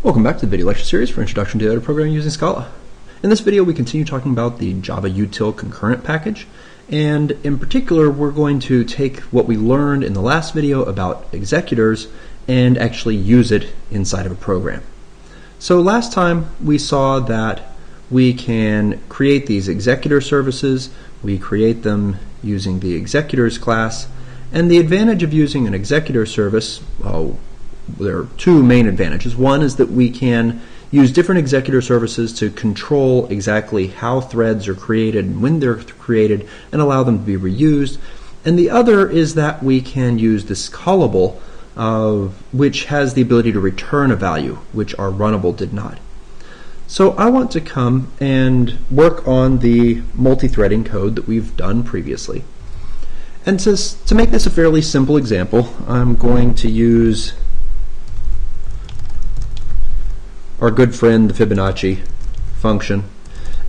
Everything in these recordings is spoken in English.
Welcome back to the video lecture series for Introduction to Data Programming using Scala. In this video we continue talking about the java.util.concurrent package, and in particular we're going to take what we learned in the last video about executors and actually use it inside of a program. So last time we saw that we can create these executor services. We create them using the executors class, and the advantage of using an executor service, there are two main advantages. One is that we can use different executor services to control exactly how threads are created and when they're created and allow them to be reused. And the other is that we can use this Callable, which has the ability to return a value, which our runnable did not. So I want to come and work on the multi-threading code that we've done previously. And to make this a fairly simple example, I'm going to use our good friend the Fibonacci function,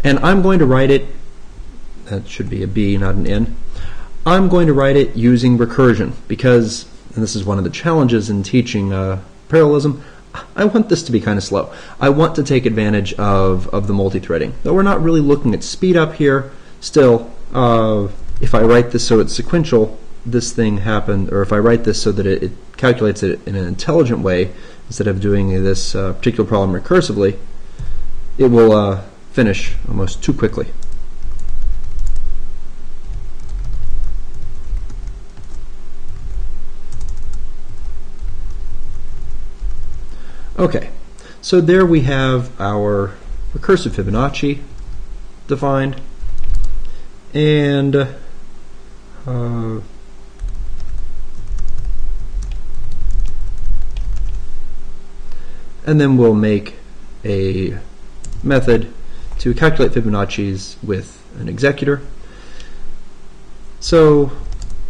and I'm going to write it, that should be a B not an N, I'm going to write it using recursion because, and this is one of the challenges in teaching parallelism, I want this to be kind of slow. I want to take advantage of the multi-threading. Though we're not really looking at speed up here, still if I write this so it's sequential, this thing happened, or if I write this so that it calculates it in an intelligent way instead of doing this particular problem recursively, it will finish almost too quickly. Okay, so there we have our recursive Fibonacci defined, and then we'll make a method to calculate Fibonacci's with an executor. So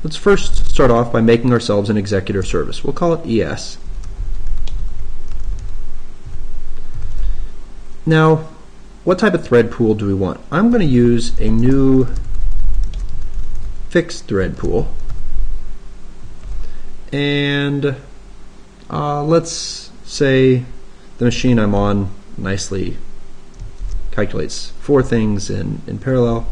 let's first start off by making ourselves an executor service. We'll call it ES. Now, what type of thread pool do we want? I'm going to use a new fixed thread pool, and let's say the machine I'm on nicely calculates 4 things in parallel.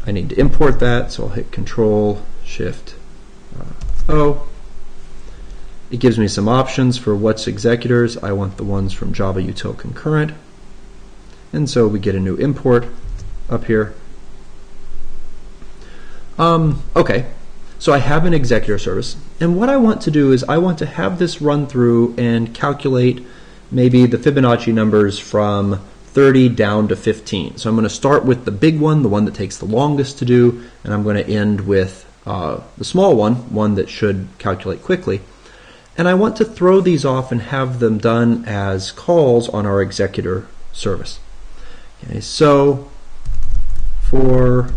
I need to import that, so I'll hit Control Shift O. It gives me some options for what's executors. I want the ones from java.util.concurrent, and so we get a new import up here. Okay, so I have an executor service, and what I want to do is I want to have this run through and calculate maybe the Fibonacci numbers from 30 down to 15. So I'm going to start with the big one, the one that takes the longest to do, and I'm going to end with the small one that should calculate quickly. And I want to throw these off and have them done as calls on our executor service. Okay, so for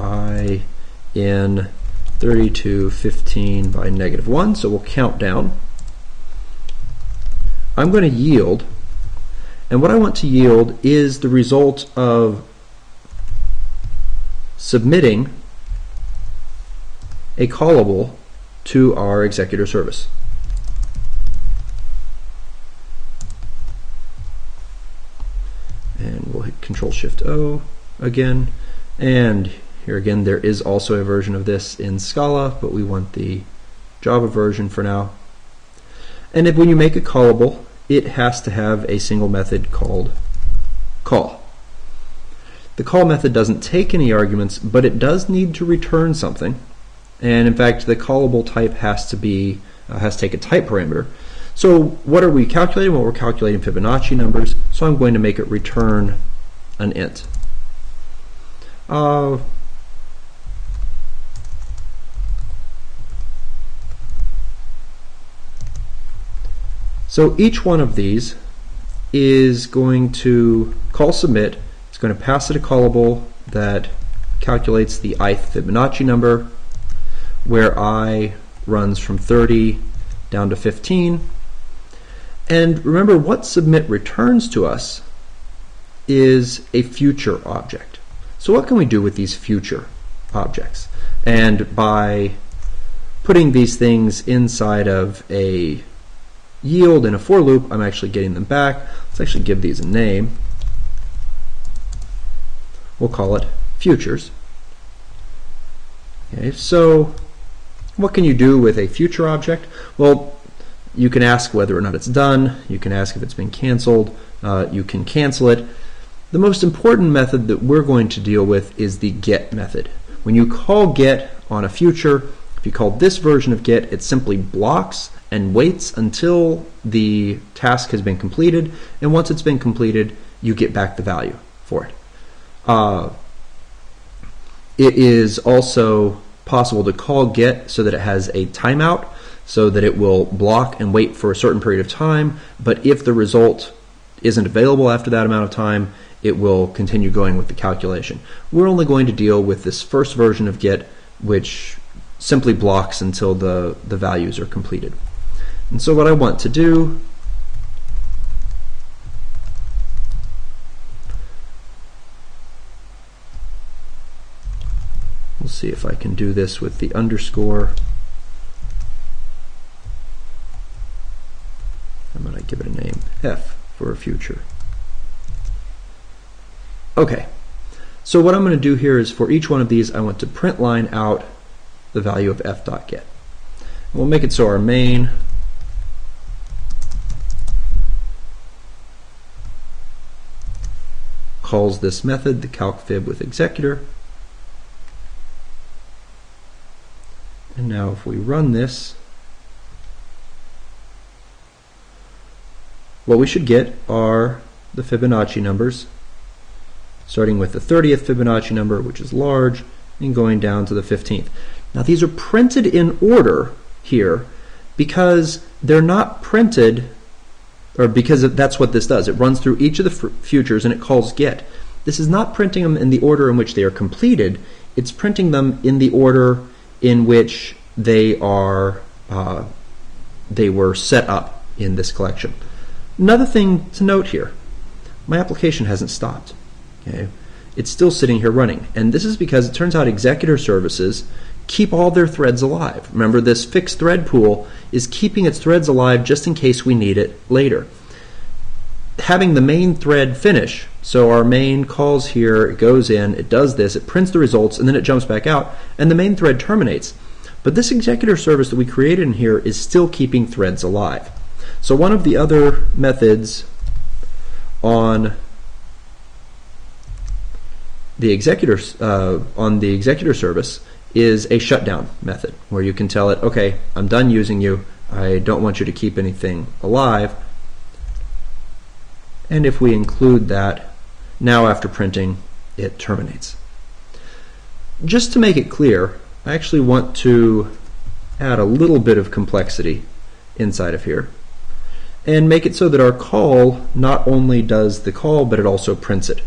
I in 30 to 15 by -1, so we'll count down. I'm going to yield, and what I want to yield is the result of submitting a callable to our executor service. And we'll hit Control Shift O again, and here again there is also a version of this in Scala, but we want the Java version for now. And when you make a callable, it has to have a single method called call. The call method doesn't take any arguments, but it does need to return something. And in fact, the callable type has to take a type parameter. So what are we calculating? Well, we're calculating Fibonacci numbers, so I'm going to make it return an int. So each one of these is going to call submit. It's going to pass it a callable that calculates the ith Fibonacci number, where I runs from 30 down to 15. And remember, what submit returns to us is a future object. So what can we do with these future objects? And by putting these things inside of a yield in a for loop, I'm actually getting them back. Let's actually give these a name. We'll call it futures. Okay, so what can you do with a future object? Well, you can ask whether or not it's done. You can ask if it's been canceled. You can cancel it. The most important method that we're going to deal with is the get method. When you call get on a future, if you call this version of get, it simply blocks and waits until the task has been completed, and once it's been completed, you get back the value for it. It is also possible to call get so that it has a timeout, so that it will block and wait for a certain period of time, but if the result isn't available after that amount of time, it will continue going with the calculation. We're only going to deal with this first version of get, which simply blocks until the values are completed. And so what I want to do we'll see if I can do this with the underscore. I'm going to give it a name, F, for a future. Okay, so what I'm going to do here is for each one of these I want to print line out the value of f.get. We'll make it so our main calls this method, the calcfib with executor. And now if we run this, what we should get are the Fibonacci numbers, starting with the 30th Fibonacci number, which is large, and going down to the 15th. Now these are printed in order here because they're not printed, or because that's what this does. It runs through each of the futures and it calls get. This is not printing them in the order in which they are completed. It's printing them in the order in which they were set up in this collection. Another thing to note here, my application hasn't stopped. Okay? It's still sitting here running, and this is because it turns out executor services keep all their threads alive. Remember, this fixed thread pool is keeping its threads alive just in case we need it later. Having the main thread finish, so our main calls here, it goes in, it does this, it prints the results, and then it jumps back out, and the main thread terminates. But this executor service that we created in here is still keeping threads alive. So one of the other methods on the executor service is a shutdown method, where you can tell it, okay, I'm done using you, I don't want you to keep anything alive. And if we include that, now after printing, it terminates. Just to make it clear, I actually want to add a little bit of complexity inside of here and make it so that our call not only does the call, but it also prints it.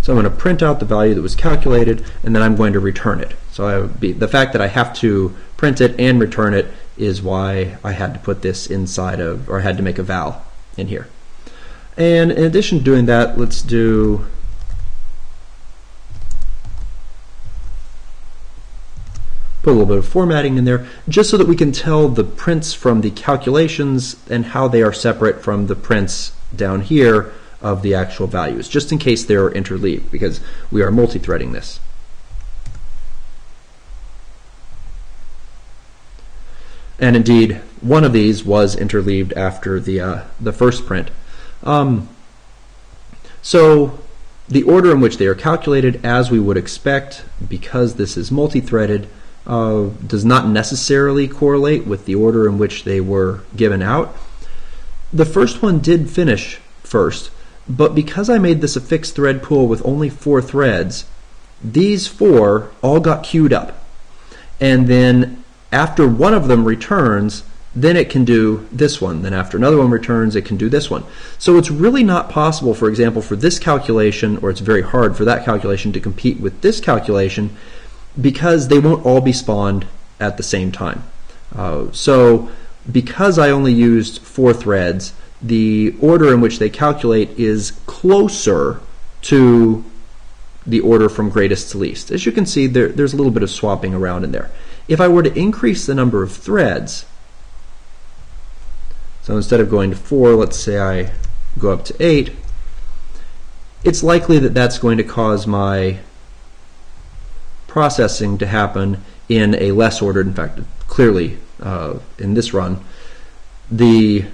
So I'm going to print out the value that was calculated, and then I'm going to return it. So the fact that I have to print it and return it is why I had to put this inside of, or I had to make a val in here. And in addition to doing that, let's do put a little bit of formatting in there, just so that we can tell the prints from the calculations and how they are separate from the prints down here of the actual values, just in case they're interleaved, because we are multi-threading this. And indeed, one of these was interleaved after the first print. So the order in which they are calculated, as we would expect, because this is multi-threaded, does not necessarily correlate with the order in which they were given out. The first one did finish first, but because I made this a fixed thread pool with only 4 threads, these 4 all got queued up. And then after one of them returns, then it can do this one. Then after another one returns, it can do this one. So it's really not possible, for example, for this calculation, or it's very hard for that calculation to compete with this calculation, because they won't all be spawned at the same time. So because I only used 4 threads, the order in which they calculate is closer to the order from greatest to least. As you can see, there's a little bit of swapping around in there. If I were to increase the number of threads, so instead of going to 4, let's say I go up to 8, it's likely that that's going to cause my processing to happen in a less ordered, in fact, clearly in this run, the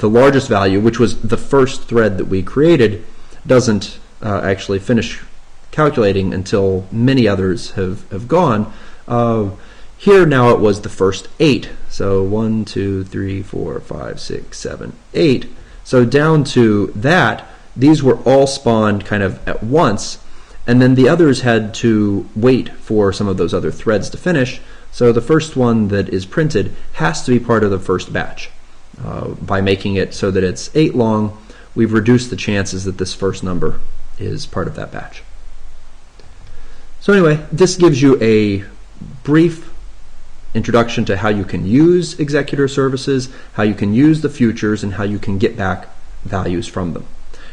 largest value, which was the first thread that we created, doesn't actually finish calculating until many others have gone. Here now it was the first 8. So 1, 2, 3, 4, 5, 6, 7, 8. So down to that, these were all spawned kind of at once, and then the others had to wait for some of those other threads to finish. So the first one that is printed has to be part of the first batch. By making it so that it's 8 long, we've reduced the chances that this first number is part of that batch. So anyway, this gives you a brief introduction to how you can use executor services, how you can use the futures, and how you can get back values from them.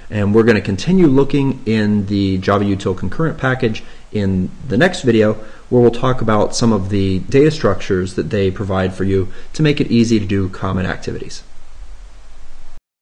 And we're going to continue looking in the java.util.concurrent package in the next video, where we'll talk about some of the data structures that they provide for you to make it easy to do common activities.